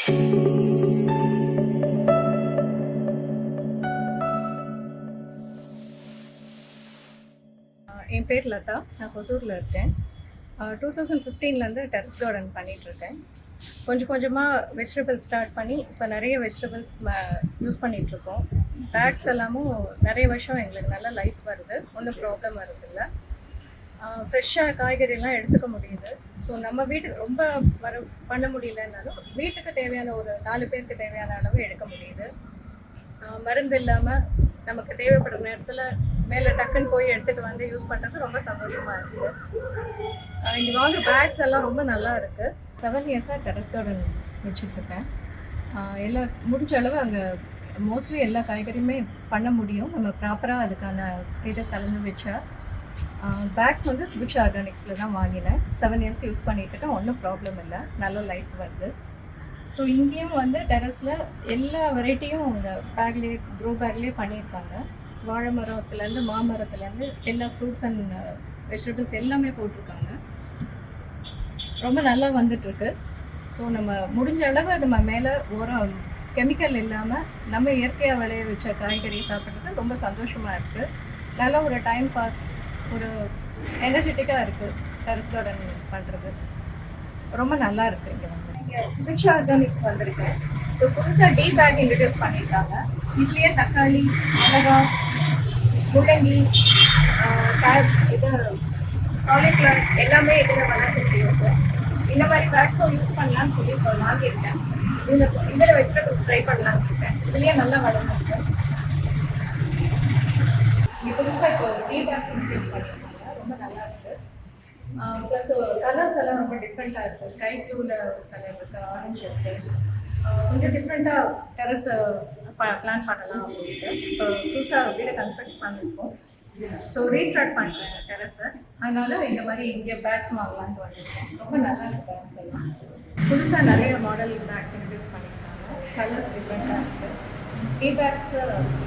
என் பேர் லதா, நான் கொசூரில் இருக்கேன். 2015லேருந்து டெரஸ் கார்டன் பண்ணிகிட்ருக்கேன். கொஞ்சம் கொஞ்சமாக வெஜிடபிள்ஸ் ஸ்டார்ட் பண்ணி இப்போ நிறைய வெஜிடபிள்ஸ் யூஸ் பண்ணிகிட்ருக்கோம். பேக்ஸ் எல்லாமும் நிறைய வருஷம் எங்களுக்கு நல்ல லைஃப் வருது, ஒன்றும் ப்ராப்ளம் வருதில்லை. ஃப்ரெஷ்ஷாக காய்கறிலாம் எடுத்துக்க முடியுது. ஸோ நம்ம வீட்டுக்கு ரொம்ப பண்ண முடியலன்னாலும் வீட்டுக்கு தேவையான ஒரு 4 பேருக்கு தேவையான அளவு எடுக்க முடியுது. மருந்து இல்லாமல் நமக்கு தேவைப்படுற நேரத்தில் மேலே டக்குன்னு போய் எடுத்துகிட்டு வந்து யூஸ் பண்ணுறது ரொம்ப சந்தோஷமாக இருக்குது. இங்கே வாங்க பேக்ஸ் எல்லாம் ரொம்ப நல்லா இருக்குது. 7 இயர்ஸாக டெரஸ் கார்டன் வச்சுட்ருக்கேன். எல்லா முடிஞ்ச அளவு அங்கே மோஸ்ட்லி எல்லா காய்கறியுமே பண்ண முடியும். நம்ம ப்ராப்பராக அதுக்கான இதை கலந்து வச்சா. பேக்ஸ் வந்து சுபிக்ஷா ஆர்கானிக்ஸில் தான் வாங்கினேன். 7 இயர்ஸ் யூஸ் பண்ணிட்டுருக்கேன், ஒன்றும் ப்ராப்ளம் இல்லை, நல்ல லைஃப் வருது. ஸோ இங்கேயும் வந்து டெரஸில் எல்லா வெரைட்டியும் அவங்க பேக்லேயே க்ரோ பேக்லேயே பண்ணியிருக்காங்க. வாழை மரத்துலேருந்து மாமரத்துலேருந்து எல்லா ஃப்ரூட்ஸ் அண்ட் வெஜிடபிள்ஸ் எல்லாமே போட்டிருக்காங்க. ரொம்ப நல்லா வந்துட்டுருக்கு. ஸோ நம்ம முடிஞ்ச அளவு நம்ம மேலே உரம் கெமிக்கல் இல்லாமல் நம்ம இயற்கையாக விளைய வச்ச காய்கறி சாப்பிட்றது ரொம்ப சந்தோஷமாக இருக்குது. நல்ல ஒரு டைம் பாஸ், ஒரு எனர்ஜெட்டிக்காக இருக்குது. டெரஸ் கார்டன் பண்ணுறது ரொம்ப நல்லா இருக்குது. இங்கே வந்து சுபிக்ஷா ஆர்கானிக்ஸ் வந்திருக்கேன். ஸோ புதுசாக டீ பேக் இன்ட்ரடியூஸ் பண்ணியிருக்காங்க. இதுலேயே தக்காளி, மிளகாய், முள்ளங்கி, இது காலிஃப்ளவர் எல்லாமே இதில் வளர்க்க முடியுது. இந்த மாதிரி பேக்ஸும் யூஸ் பண்ணலான்னு சொல்லி இப்போ வாங்கியிருக்கேன். இதில் வெஜிடபிள்ஸ் ட்ரை பண்ணலான்னு இருக்கேன். இதுலேயே நல்லா வளர்ந்துருக்கு. இங்கே புதுசாக இப்போ டீ பேக்ஸ் இன்ட்ரடியூஸ் பண்ணியிருக்காங்க, ரொம்ப நல்லா இருக்குது. ப்ளஸ் கலர்ஸ் எல்லாம் ரொம்ப டிஃப்ரெண்ட்டாக இருக்குது. ஸ்கை ப்ளூவில் ஒரு கலர் இருக்குது, ஆரஞ்சு இருக்குது. கொஞ்சம் டிஃப்ரெண்ட்டாக டெரஸ் பிளான் பண்ணலாம் அப்படின்ட்டு இப்போ புதுசாக வீடை கன்ஸ்ட்ரக்ட் பண்ணியிருக்கோம். ஸோ ரீஸ்டார்ட் பண்ணுறேன் டெரஸை. அதனால் இந்த மாதிரி இங்கே பேக்ஸ் வாங்கலான்ட்டு வந்திருக்கேன். ரொம்ப நல்லா இருக்குது பேக்ஸ் எல்லாம். புதுசாக நிறைய மாடல் பேக்ஸ் இன்ட்ரடியூஸ் பண்ணியிருக்காங்க. கலர்ஸ் டிஃப்ரெண்ட்டாக இருக்குது. டீ பேக்ஸ்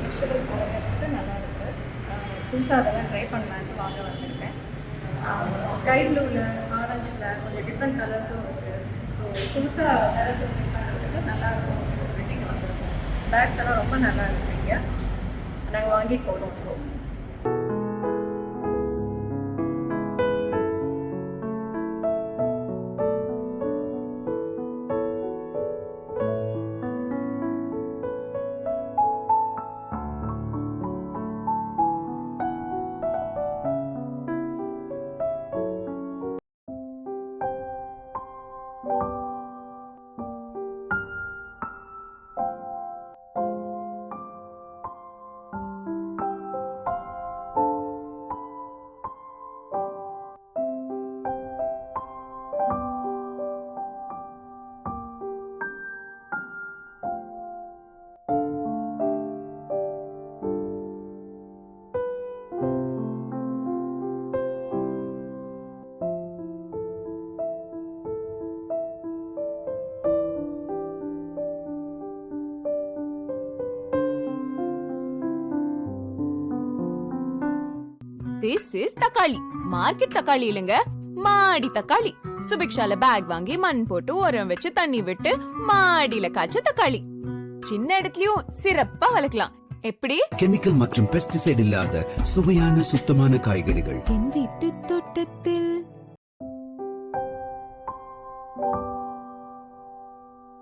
வெஜிடபிள்ஸ் வளர்க்குறதுக்கு நல்லா இருக்குது. புதுசாக அதெல்லாம் ட்ரை பண்ணலான்ட்டு வாங்க வந்திருக்கேன். ஸ்கை ப்ளூவில், ஆரஞ்சில் கொஞ்சம் டிஃப்ரெண்ட் கலர்ஸும் இருக்குது. ஸோ புதுசாக டெரஸ் செட் பண்ணுறதுக்கு நல்லாயிருக்கும். வெட்டிங் வந்துருக்கும். பேக்ஸ் எல்லாம் ரொம்ப நல்லா இருக்குது. இங்கே நாங்கள் வாங்கிட்டு போகிறோம். This is தக்காளி. மார்க்கெட் தக்காளி இல்லங்க, மாடி தக்காளி. சுபிக்ஷால பேக் வாங்கி மண் போட்டு உரம் வச்சு தண்ணி விட்டு மாடியில காய்ச்ச தக்காளி. சின்ன இடத்துலயும் சிறப்பா வளர்க்கலாம். எப்படி? கெமிக்கல் மற்றும் பெஸ்டிசைட் இல்லாத சுவையான சுத்தமான காய்கறிகள். என் வீட்டு தோட்டத்தில்